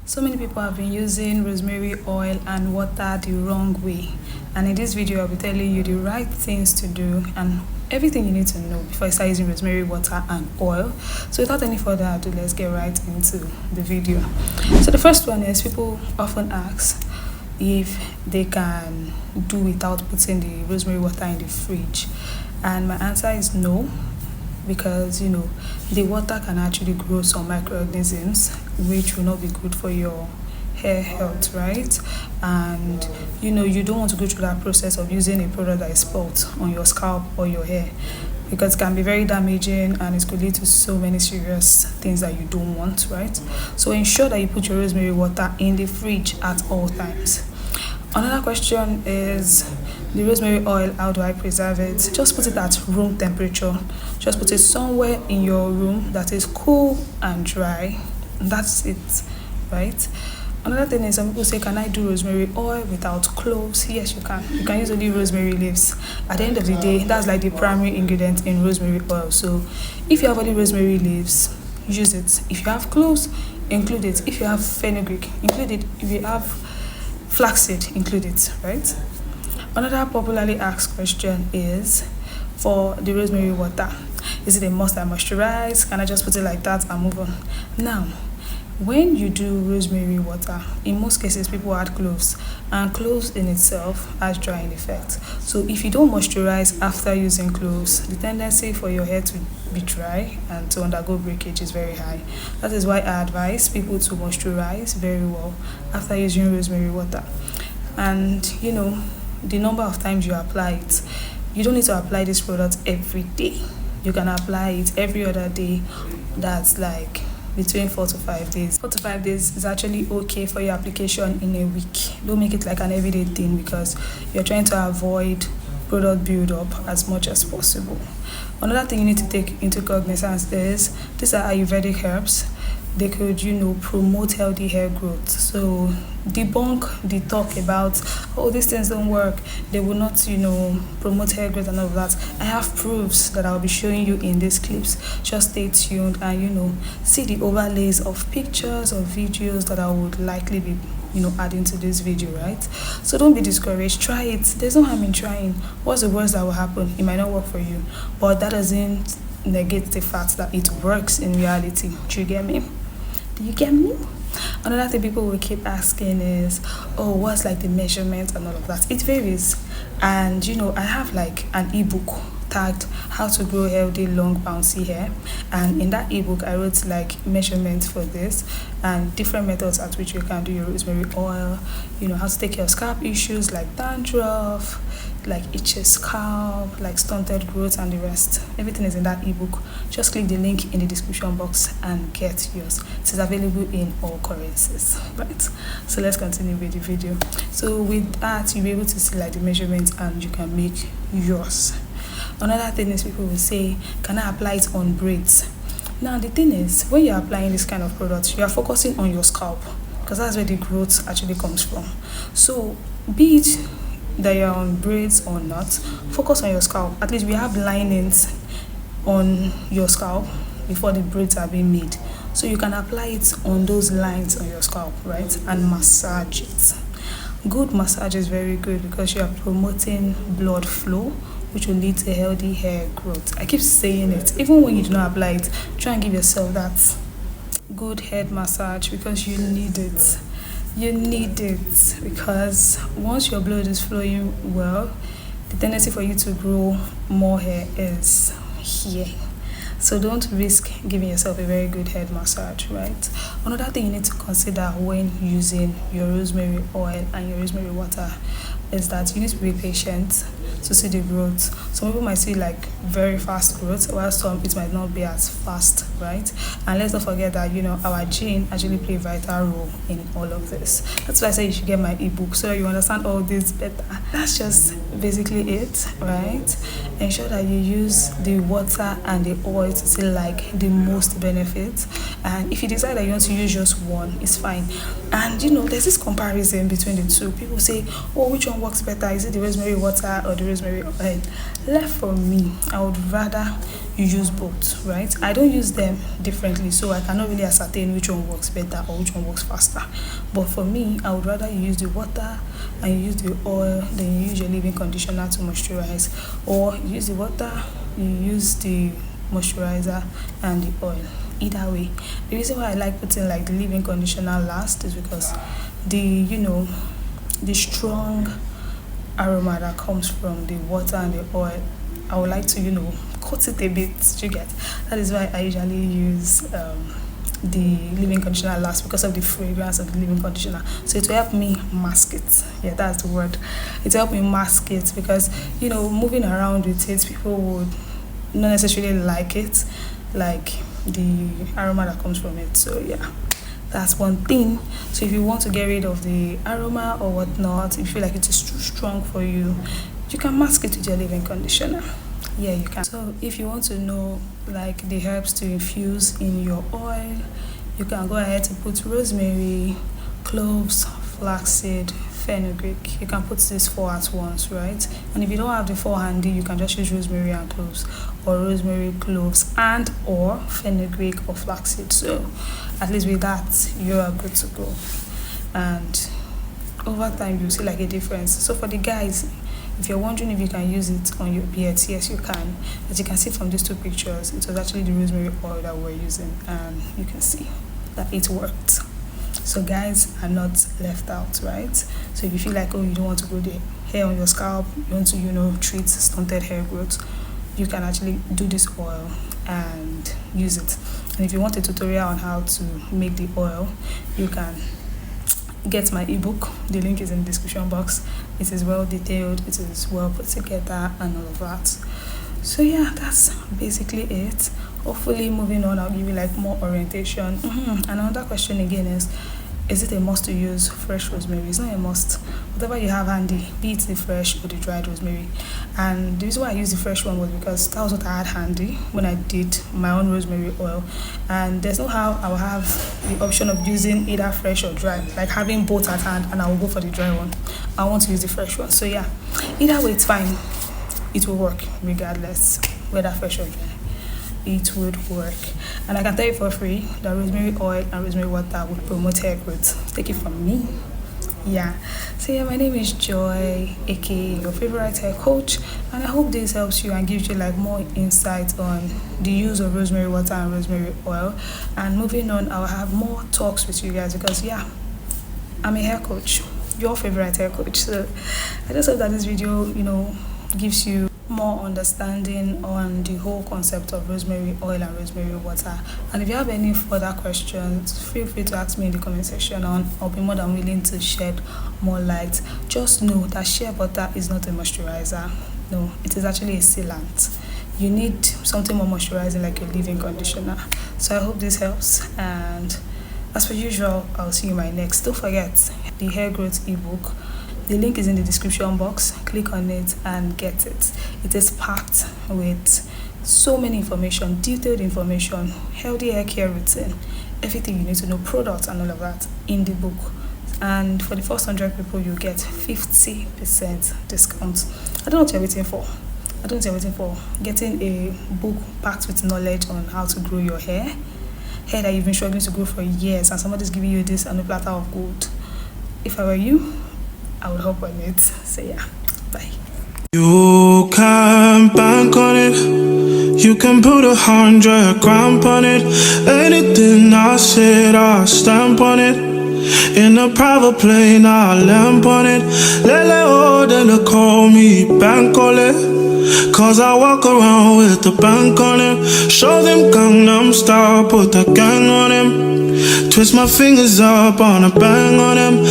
So many people have been using rosemary oil and water the wrong way. And in this video, I'll be telling you the right things to do and everything you need to know before you start using rosemary water and oil. So without any further ado, let's get right into the video. So the first one is people often ask if they can do without putting the rosemary water in the fridge. And my answer is no, because the water can actually grow some microorganisms which will not be good for your hair health, right? And you don't want to go through that process of using a product that is spoiled on your scalp or your hair, because it can be very damaging and it could lead to so many serious things that you don't want, right? So ensure that you put your rosemary water in the fridge at all times. Another question is the rosemary oil, how do I preserve it? Just put it at room temperature. Just put it somewhere in your room that is cool and dry. That's it, right? Another thing is some people say, can I do rosemary oil without cloves? Yes, you can. You can use only rosemary leaves. At the end of the day, that's like the primary ingredient in rosemary oil. So if you have only rosemary leaves, use it. If you have cloves, include it. If you have fenugreek, include it. If you have flaxseed, include it, right? Another popularly asked question is for the rosemary water. Is it a must I moisturize? Can I just put it like that and move on? Now, when you do rosemary water, in most cases people add cloves, and cloves in itself has drying effect. So if you don't moisturize after using cloves, the tendency for your hair to be dry and to undergo breakage is very high. That is why I advise people to moisturize very well after using rosemary water. And the number of times you apply it, you don't need to apply this product every day. You can apply it every other day. That's like between 4 to 5 days. 4 to 5 days is actually okay for your application in a week. Don't make it like an everyday thing, because you're trying to avoid product build-up as much as possible. Another thing you need to take into cognizance is these are Ayurvedic herbs. They could, promote healthy hair growth. So debunk the talk about, oh, these things don't work. They will not, promote hair growth and all of that. I have proofs that I'll be showing you in these clips. Just stay tuned and, see the overlays of pictures or videos that I would likely be, adding to this video, right? So don't be discouraged. Try it. There's no harm in trying. What's the worst that will happen? It might not work for you, but that doesn't negate the fact that it works in reality. Do you get me? Do you get me? Another thing people will keep asking is, oh, what's like the measurement and all of that? It varies. And I have like an ebook tagged how to grow healthy long bouncy hair, and in that ebook I wrote like measurements for this and different methods at which you can do your rosemary oil, how to take care of scalp issues like dandruff, like itchy scalp, like stunted growth and the rest. Everything is in that ebook. Just click the link in the description box and get yours. It is available in all currencies, right? So let's continue with the video. So with that, you'll be able to see like the measurements and you can make yours. Another thing is people will say, can I apply it on braids? Now the thing is, when you're applying this kind of product, you are focusing on your scalp, because that's where the growth actually comes from. So be it that you're on braids or not, focus on your scalp. At least we have linings on your scalp before the braids are being made, so you can apply it on those lines on your scalp, right, and massage it. Good massage is very good because you are promoting blood flow, which will lead to healthy hair growth. I keep saying it, even when you do not apply it, try and give yourself that good head massage, because you need it. You need it, because once your blood is flowing well, the tendency for you to grow more hair is here. So don't risk giving yourself a very good head massage, right? Another thing you need to consider when using your rosemary oil and your rosemary water is that you need to be patient to see the growth. Some people might see like very fast growth, while some it might not be as fast, right? And let's not forget that our gene actually play a vital role in all of this. That's why I say you should get my ebook so that you understand all this better. That's just basically it, right? Ensure that you use the water and the oil to see like the most benefit, and if you decide that you want to use just one, it's fine. And there's this comparison between the two. People say, oh, which one works better? Is it the rosemary water or the rosemary oil. Left for me, I would rather you use both, right? I don't use them differently, so I cannot really ascertain which one works better or which one works faster. But for me, I would rather you use the water and you use the oil, then you use your leave-in conditioner to moisturize, or you use the water, you use the moisturizer and the oil. Either way, the reason why I like putting like the leave-in conditioner last is because the the strong aroma that comes from the water and the oil, I would like to cut it a bit. You get that is why I usually use the leave-in conditioner last, because of the fragrance of the leave-in conditioner. So it will help me mask it. Yeah, that's the word. It will help me mask it, because moving around with it, people would not necessarily like it, like the aroma that comes from it. So yeah, that's one thing. So if you want to get rid of the aroma or whatnot, if you feel like it is too strong for you, you can mask it with your leave-in conditioner. Yeah, you can. So if you want to know like the herbs to infuse in your oil, you can go ahead to put rosemary, cloves, flaxseed, fenugreek. You can put these 4 at once, right? And if you don't have the 4 handy, you can just use rosemary and cloves, or rosemary, cloves, and or fenugreek or flaxseed. So at least with that, you are good to go. And over time, you'll see like a difference. So for the guys, if you're wondering if you can use it on your beards, yes, you can. As you can see from these 2 pictures, it was actually the rosemary oil that we're using, and you can see that it worked. So guys are not left out, right? So if you feel like, oh, you don't want to grow the hair on your scalp, you want to treat stunted hair growth, you can actually do this oil and use it. And if you want a tutorial on how to make the oil, you can get my ebook. The link is in the description box. It is well detailed, it is well put together, and all of that. So yeah, that's basically it. Hopefully moving on, I'll give you like more orientation. And another question again is it a must to use fresh rosemary? It's not a must. Whatever you have handy, be it the fresh or the dried rosemary. And the reason why I used the fresh one was because that was what I had handy when I did my own rosemary oil. And there's no how I will have the option of using either fresh or dry, like having both at hand, and I will go for the dry one. I want to use the fresh one. So yeah, either way it's fine. It will work regardless, whether fresh or dry. It would work. And I can tell you for free that rosemary oil and rosemary water would promote hair growth. Take it from me. Yeah. So yeah, my name is Joy, aka your favorite hair coach, and I hope this helps you and gives you like more insight on the use of rosemary water and rosemary oil. And moving on, I'll have more talks with you guys, because yeah, I'm a hair coach, your favorite hair coach. So I just hope that this video gives you more understanding on the whole concept of rosemary oil and rosemary water. And if you have any further questions, feel free to ask me in the comment section, and I'll be more than willing to shed more light. Just know that shea butter is not a moisturizer. No, it is actually a sealant. You need something more moisturizing like your leave-in conditioner. So I hope this helps, and as per usual, I'll see you in my next. Don't forget the hair growth ebook. The link is in the description box. Click on it and get it. It is packed with so many information, detailed information, healthy hair care routine, everything you need to know, products and all of that in the book. And for the first 100 people, you get 50% discount. I don't know what you're waiting for. I don't know what you're waiting for. Getting a book packed with knowledge on how to grow your hair that you've been struggling to grow for years, and somebody's giving you this on a platter of gold. If I were you, I would hop on it. So yeah, bye. You can bank on it. You can put 100 grand on it. Anything I said, I stamp on it. In a private plane, I lamp on it. Lele oh, then they call me bank on it. Cause I walk around with the bank on it. Show them Gangnam Style, put the gang on him. Twist my fingers up on a bang on him.